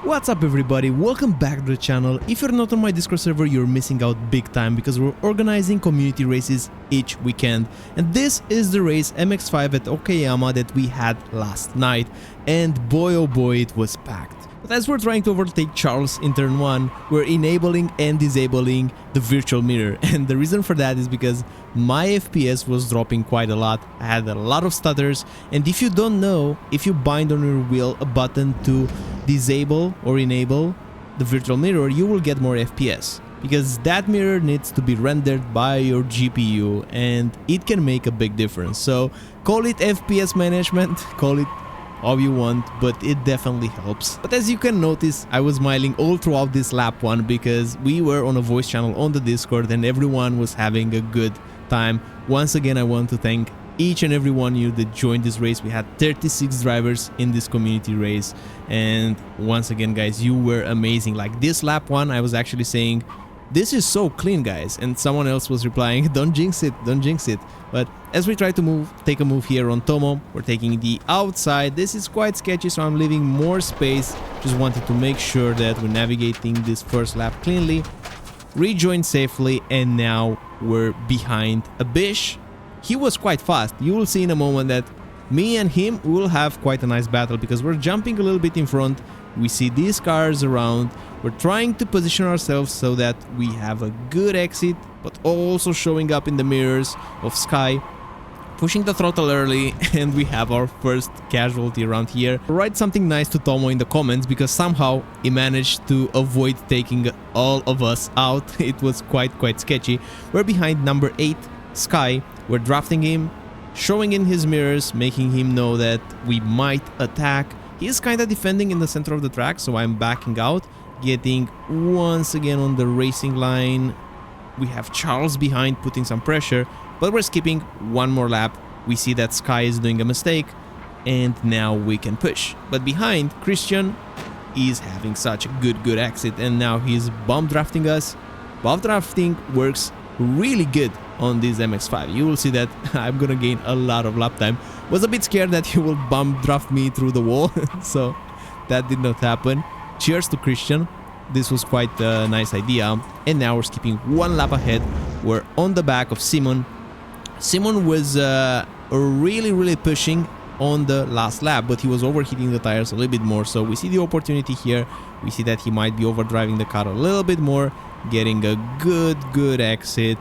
What's up everybody, welcome back to the channel. If you're not on my Discord server, you're missing out big time because we're organizing community races each weekend. And this is the race MX-5 at Okayama that we had last night. And boy oh boy, it was packed. But as we're trying to overtake Charles in turn 1, we're enabling and disabling the virtual mirror. And the reason for that is because my FPS was dropping quite a lot. I had a lot of stutters, and if you don't know, if you bind on your wheel a button to disable or enable the virtual mirror, you will get more FPS. Because that mirror needs to be rendered by your GPU, and it can make a big difference. So call it FPS management, call it all you want, but it definitely helps. But as you can notice, I was smiling all throughout this lap 1 because we were on a voice channel on the Discord and everyone was having a good time. Once again, I want to thank each and every one of you that joined this race. We had 36 drivers in this community race, and once again guys, you were amazing. Like this lap 1, I was actually saying, this is so clean guys, and someone else was replying, don't jinx it, don't jinx it. But as we try to take a move here on Tomo, we're taking the outside. This is quite sketchy, so I'm leaving more space. Just wanted to make sure that we're navigating this first lap cleanly. Rejoined safely, and now we're behind Abish. He was quite fast. You will see in a moment that me and him will have quite a nice battle because we're jumping a little bit in front. We see these cars around. We're trying to position ourselves so that we have a good exit, but also showing up in the mirrors of Sky. Pushing the throttle early, and we have our first casualty around here. Write something nice to Tomo in the comments because somehow he managed to avoid taking all of us out. It was quite sketchy. We're behind number 8, Sky. We're drafting him, showing in his mirrors, making him know that we might attack. He is kind of defending in the center of the track, so I'm backing out, getting once again on the racing line. We have Charles behind, putting some pressure, but we're skipping one more lap. We see that Sky is doing a mistake, and now we can push. But behind, Christian is having such a good exit, and now he's bomb drafting us. Bomb drafting works really good on this MX-5. You will see that I'm gonna gain a lot of lap time. Was a bit scared that he will bomb draft me through the wall, so that did not happen. Cheers to Christian. This was quite a nice idea. And now we're skipping one lap ahead. We're on the back of Simon. Simon was really pushing on the last lap, but he was overheating the tires a little bit more. So we see the opportunity here. We see that he might be overdriving the car a little bit more, getting a good exit.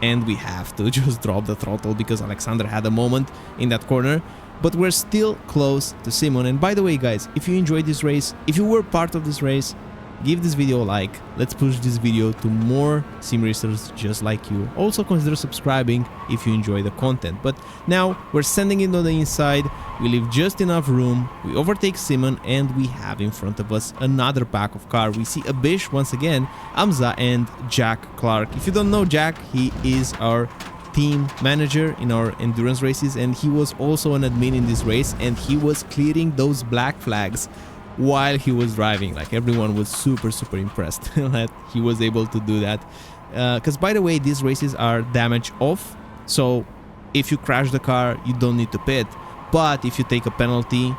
And we have to just drop the throttle because Alexander had a moment in that corner. But we're still close to Simon. And by the way guys, if you enjoyed this race, if you were part of this race, give this video a like. Let's push this video to more sim racers just like you. Also consider subscribing if you enjoy the content. But now we're sending it on the inside. We leave just enough room. We overtake Simon, and we have in front of us another pack of car. We see Abish once again, Amza, and Jack Clark. If you don't know Jack, he is our team manager in our endurance races, and he was also an admin in this race, and he was clearing those black flags while he was driving. Like everyone was super impressed that he was able to do that, because by the way, these races are damage off, so if you crash the car you don't need to pit, but if you take a penalty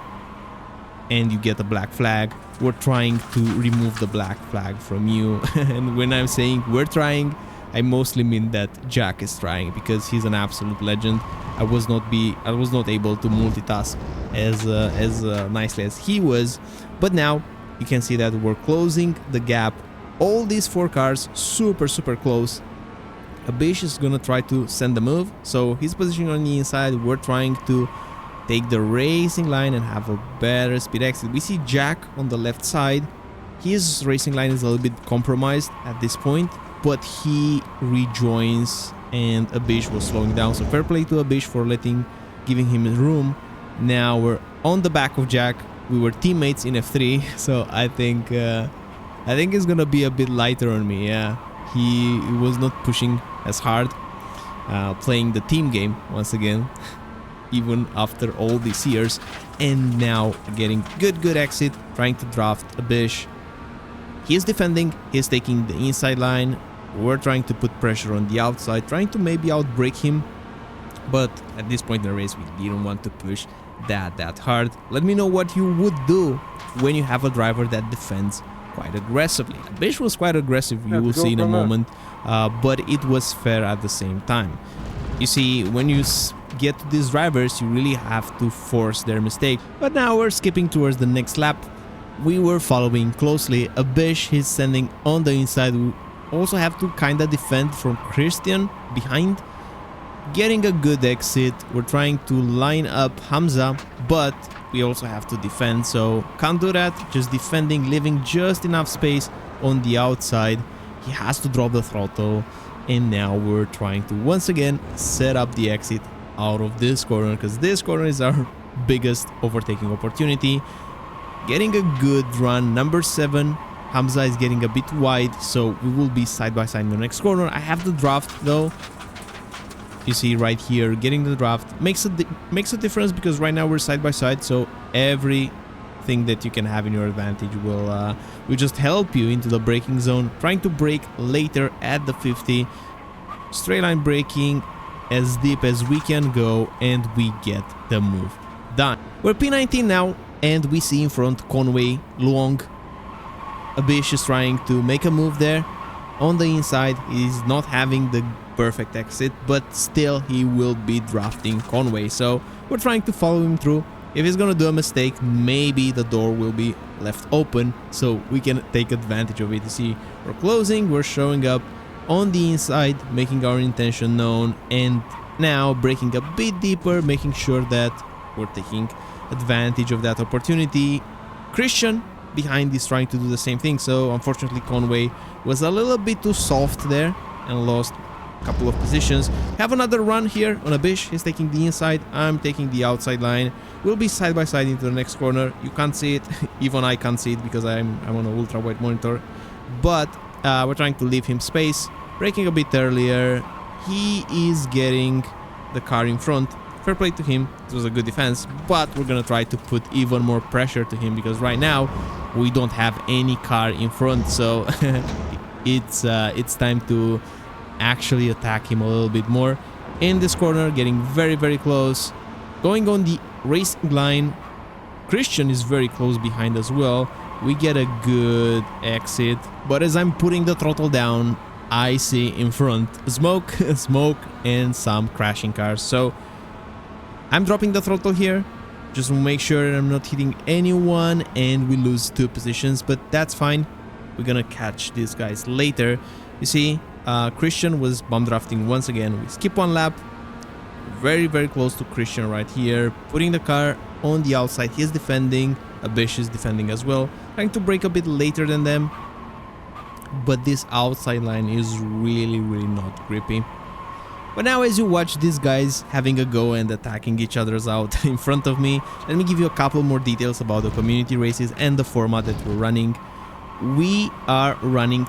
and you get a black flag, we're trying to remove the black flag from you. And when I'm saying we're trying, I mostly mean that Jack is trying because he's an absolute legend. I was not able to multitask as nicely as he was, but now you can see that we're closing the gap. All these 4 cars super close. Abish is gonna try to send the move, so he's positioning on the inside. We're trying to take the racing line and have a better speed exit. We see Jack on the left side. His racing line is a little bit compromised at this point, but he rejoins, and Abish was slowing down, so fair play to Abish for giving him room. Now we're on the back of Jack. We were teammates in F3, so I think it's gonna be a bit lighter on me. Yeah, he was not pushing as hard, playing the team game once again, even after all these years. And now getting good exit, trying to draft Abish. He's defending, he's taking the inside line. We're trying to put pressure on the outside, trying to maybe outbrake him. But at this point in the race, we didn't want to push. that hard. Let me know what you would do when you have a driver that defends quite aggressively. Bish was quite aggressive, you will see in a moment, but it was fair at the same time. You see, when you get to these drivers, you really have to force their mistake. But now we're skipping towards the next lap. We were following closely. Bish, he's standing on the inside. We also have to kind of defend from Christian behind, getting a good exit. We're trying to line up Hamza, but we also have to defend, so can't do that. Just defending, leaving just enough space on the outside. He has to drop the throttle, and now we're trying to once again set up the exit out of this corner, because this corner is our biggest overtaking opportunity. Getting a good run. Number 7, Hamza is getting a bit wide, so we will be side by side in the next corner. I have the draft though. You see right here, getting the draft makes a difference, because right now we're side by side, so everything that you can have in your advantage will just help you into the braking zone. Trying to brake later at the 50, straight line braking as deep as we can go, and we get the move done. We're P19 now, and we see in front Conway, Luong. Abish is trying to make a move there. On the inside, he's not having the perfect exit, but still he will be drafting Conway, so we're trying to follow him through. If he's gonna do a mistake, maybe the door will be left open so we can take advantage of it. You see, we're closing, we're showing up on the inside, making our intention known, and now braking a bit deeper, making sure that we're taking advantage of that opportunity. Christian behind is trying to do the same thing, so unfortunately Conway was a little bit too soft there and lost a couple of positions. Have another run here on Abish. He's taking the inside, I'm taking the outside line. We'll be side by side into the next corner. You can't see it, even I can't see it because I'm on an ultra wide monitor, but we're trying to leave him space. Braking a bit earlier, he is getting the car in front. Fair play to him, it was a good defense, but we're gonna try to put even more pressure to him, because right now we don't have any car in front, so it's time to actually attack him a little bit more. In this corner, getting very close, going on the racing line. Christian is very close behind as well. We get a good exit, but as I'm putting the throttle down, I see in front smoke and some crashing cars, so I'm dropping the throttle here just to make sure I'm not hitting anyone, and we lose 2 positions, but that's fine. We're gonna catch these guys later. You see, Christian was bomb drafting once again. We skip 1 lap. Very close to Christian right here, putting the car on the outside. He's defending. Abish is defending as well, trying to brake a bit later than them, but this outside line is really not grippy. But now, as you watch these guys having a go and attacking each other's out in front of me, let me give you a couple more details about the community races and the format that we're running. We are running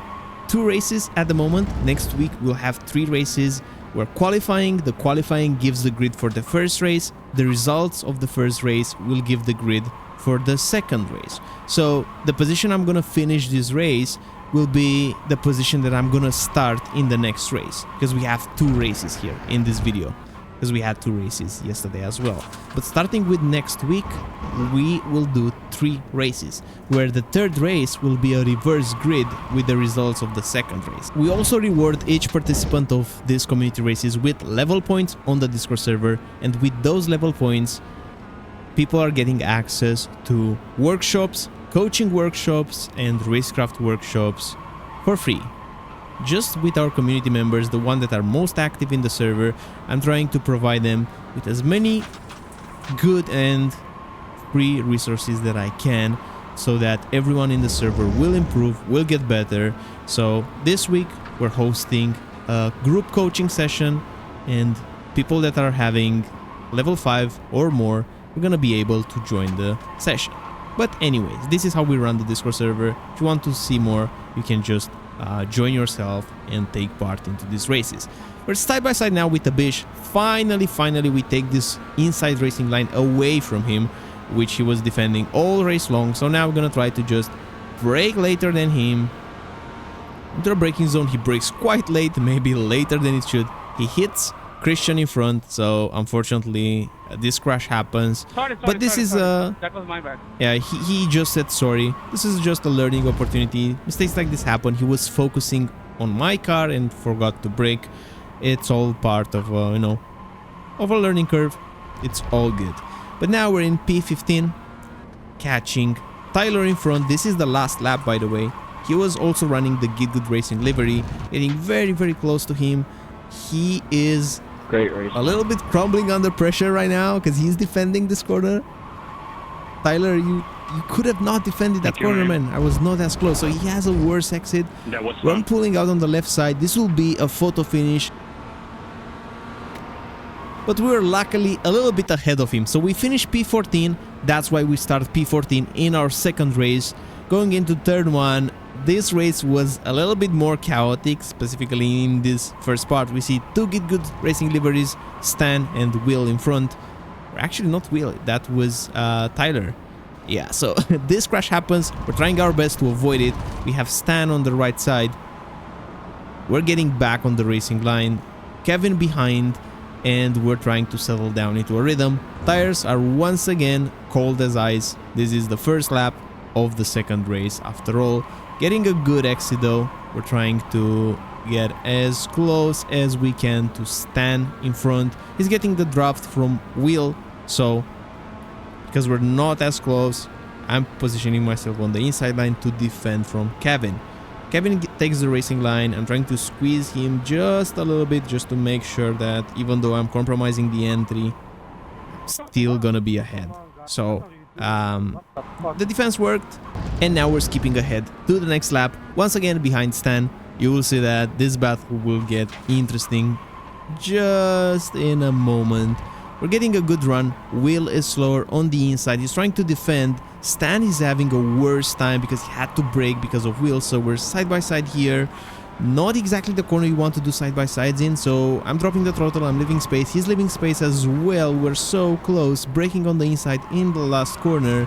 2 races at the moment. Next week we'll have 3 races. We're qualifying. The qualifying gives the grid for the first race. The results of the first race will give the grid for the second race. So the position I'm gonna finish this race will be the position that I'm gonna start in the next race, because we have 2 races here in this video, because we had 2 races yesterday as well. But starting with next week, we will do 3 races, where the third race will be a reverse grid with the results of the second race. We also reward each participant of these community races with level points on the Discord server, and with those level points, people are getting access to workshops, coaching workshops and racecraft workshops for free. Just with our community members, the ones that are most active in the server, I'm trying to provide them with as many good and free resources that I can, so that everyone in the server will improve, will get better. So this week we're hosting a group coaching session, and people that are having level 5 or more, we're gonna be able to join the session. But anyways, this is how we run the Discord server. If you want to see more, you can just join yourself and take part into these races. We're side by side now with Abish. Finally, we take this inside racing line away from him, which he was defending all race long. So now we're gonna try to just brake later than him. Into the braking zone, he brakes quite late, maybe later than it should. He hits Christian in front, so unfortunately this crash happens. But this is that was my bad. Yeah, he just said sorry. This is just a learning opportunity. Mistakes like this happen. He was focusing on my car and forgot to brake. It's all part of you know, of a learning curve. It's all good. But now we're in P15, catching Tyler in front. This is the last lap, by the way. He was also running the Get Good Racing livery, getting very, very close to him. He is Great race. a little bit crumbling under pressure right now because he's defending this corner. Tyler, you could have not defended that corner, man. I was not as close. So he has a worse exit. That was Run pulling out on the left side. This will be a photo finish. But we were luckily a little bit ahead of him. So we finished P14. That's why we start P14 in our second race. Going into third one, this race was a little bit more chaotic. Specifically in this first part, we see two Get Good Racing liveries, Stan and Will in front. Or actually not Will, that was Tyler. Yeah, so this crash happens. We're trying our best to avoid it. We have Stan on the right side. We're getting back on the racing line. Kevin behind. And we're trying to settle down into a rhythm. Tires are once again cold as ice. This is the first lap of the second race after all. Getting a good exit though. We're trying to get as close as we can to Stan in front. He's getting the draft from Will, so because we're not as close, I'm positioning myself on the inside line to defend from Kevin. Kevin takes the racing line. I'm trying to squeeze him just a little bit just to make sure that even though I'm compromising the entry, I'm still gonna be ahead. So the defense worked, and now we're skipping ahead to the next lap. Once again behind Stan. You will see that this battle will get interesting just in a moment. We're getting a good run. Will is slower on the inside. He's trying to defend. Stan is having a worse time because he had to brake because of Will. So we're side by side here. Not exactly the corner you want to do side by sides in. So I'm dropping the throttle. I'm leaving space. He's leaving space as well. We're so close. Braking on the inside in the last corner.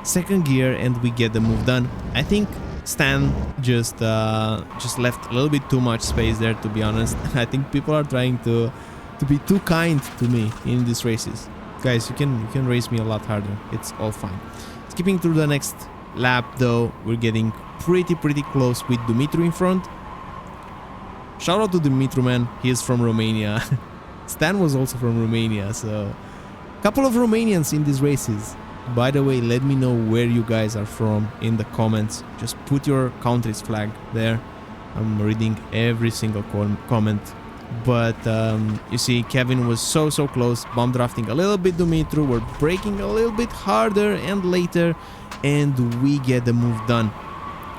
Second gear, and we get the move done. I think Stan just left a little bit too much space there, to be honest. I think people are trying to be too kind to me in these races. Guys, you can race me a lot harder. It's all fine. Skipping through the next lap though, we're getting pretty close with Dumitru in front. Shout out to Dumitru, man. He is from Romania. Stan was also from Romania, so a couple of Romanians in these races. By the way, let me know where you guys are from in the comments. Just put your country's flag there. I'm reading every single comment. But you see, Kevin was so close, bomb drafting a little bit Dumitru. We're braking a little bit harder and later, and we get the move done.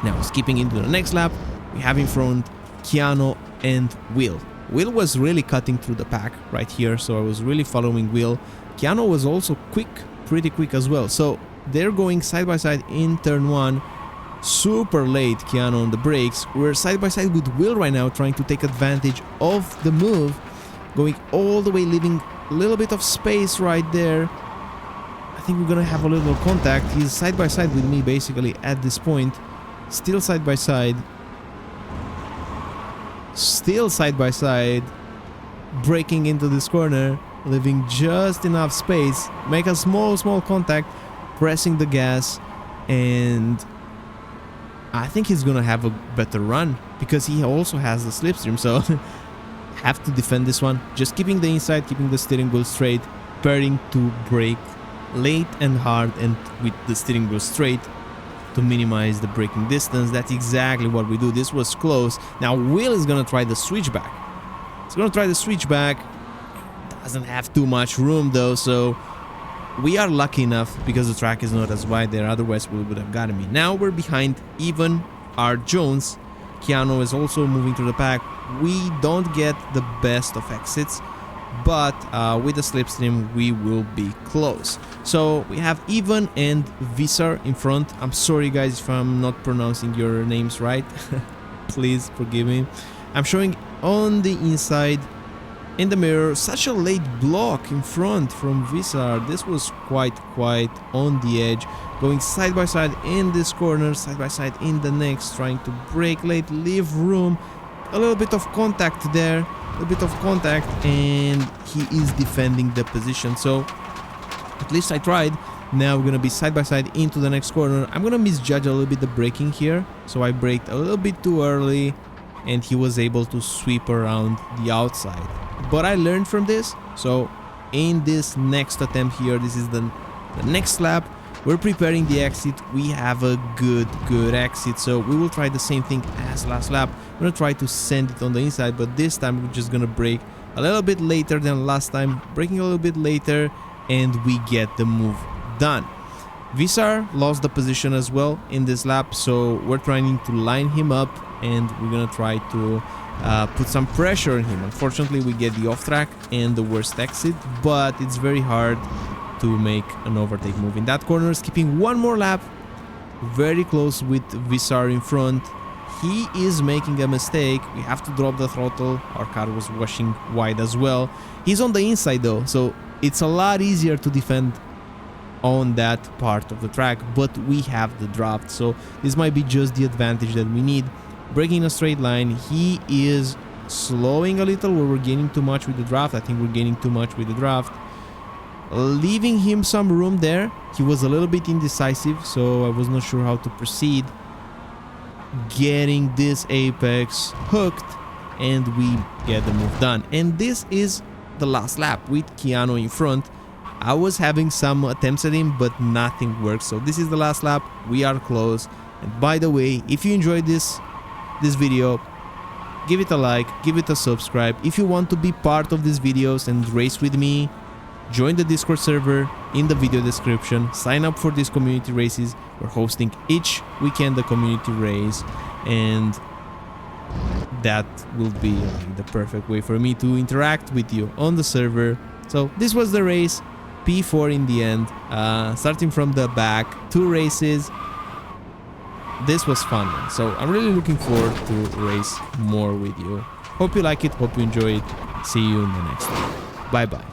Now, skipping into the next lap, we have in front Keanu and Will. Will was really cutting through the pack right here, so I was really following Will. Keanu was also pretty quick as well. So they're going side by side in turn one. Super late, Keanu on the brakes. We're side by side with Will right now, trying to take advantage of the move. Going all the way, leaving a little bit of space right there. I think we're gonna have a little contact. He's side by side with me basically at this point. Still side by side. Still side by side. Braking into this corner, leaving just enough space. Make a small contact, pressing the gas, and I think he's gonna have a better run because he also has the slipstream, so have to defend this one. Just keeping the inside, keeping the steering wheel straight, preparing to brake late and hard and with the steering wheel straight to minimize the braking distance. That's exactly what we do. This was close. Now Will is gonna try the switchback. He's gonna try the switchback. Doesn't have too much room though, so we are lucky enough because the track is not as wide there, otherwise we would have gotten me. Now we're behind Ivan R. Jones. Keanu is also moving through the pack. We don't get the best of exits, but with the slipstream we will be close. So we have Ivan and Visar in front. I'm sorry guys if I'm not pronouncing your names right. Please forgive me. I'm showing on the inside in the mirror such a late block in front from Visar. This was quite on the edge, going side by side in this corner, side by side in the next, trying to brake late, leave room. a little bit of contact there, and he is defending the position. So at least I tried. Now we're gonna be side by side into the next corner. I'm gonna misjudge a little bit the braking here, so I braked a little bit too early, and he was able to sweep around the outside. But I learned from this, so in this next attempt here, this is the next lap, we're preparing the exit. We have a good exit, so we will try the same thing as last lap. We're gonna try to send it on the inside, but this time we're just gonna brake a little bit later than last time, braking a little bit later, and we get the move done. Visar lost the position as well in this lap, so we're trying to line him up, and we're gonna try to put some pressure on him. Unfortunately, we get the off track and the worst exit, but it's very hard to make an overtake move in that corner. Skipping one more lap, very close with Visar in front. He is making a mistake. We have to drop the throttle. Our car was washing wide as well. He's on the inside though, so it's a lot easier to defend on that part of the track, but we have the draft, so this might be just the advantage that we need. Braking in a straight line, he is slowing a little where we're gaining too much with the draft. I think we're gaining too much with the draft. Leaving him some room there. He was a little bit indecisive, so I was not sure how to proceed. Getting this apex hooked, and we get the move done. And this is the last lap with Keanu in front. I was having some attempts at him, but nothing worked. So this is the last lap. We are close. And by the way, if you enjoyed this video, give it a like, give it a subscribe. If you want to be part of these videos and race with me, join the Discord server in the video description. Sign up for these community races. We're hosting each weekend a community race, and that will be the perfect way for me to interact with you on the server. So this was the race, P4 in the end, starting from the back, 2 races. This was fun, so I'm really looking forward to race more with you. Hope you like it, hope you enjoy it. See you in the next one. Bye bye.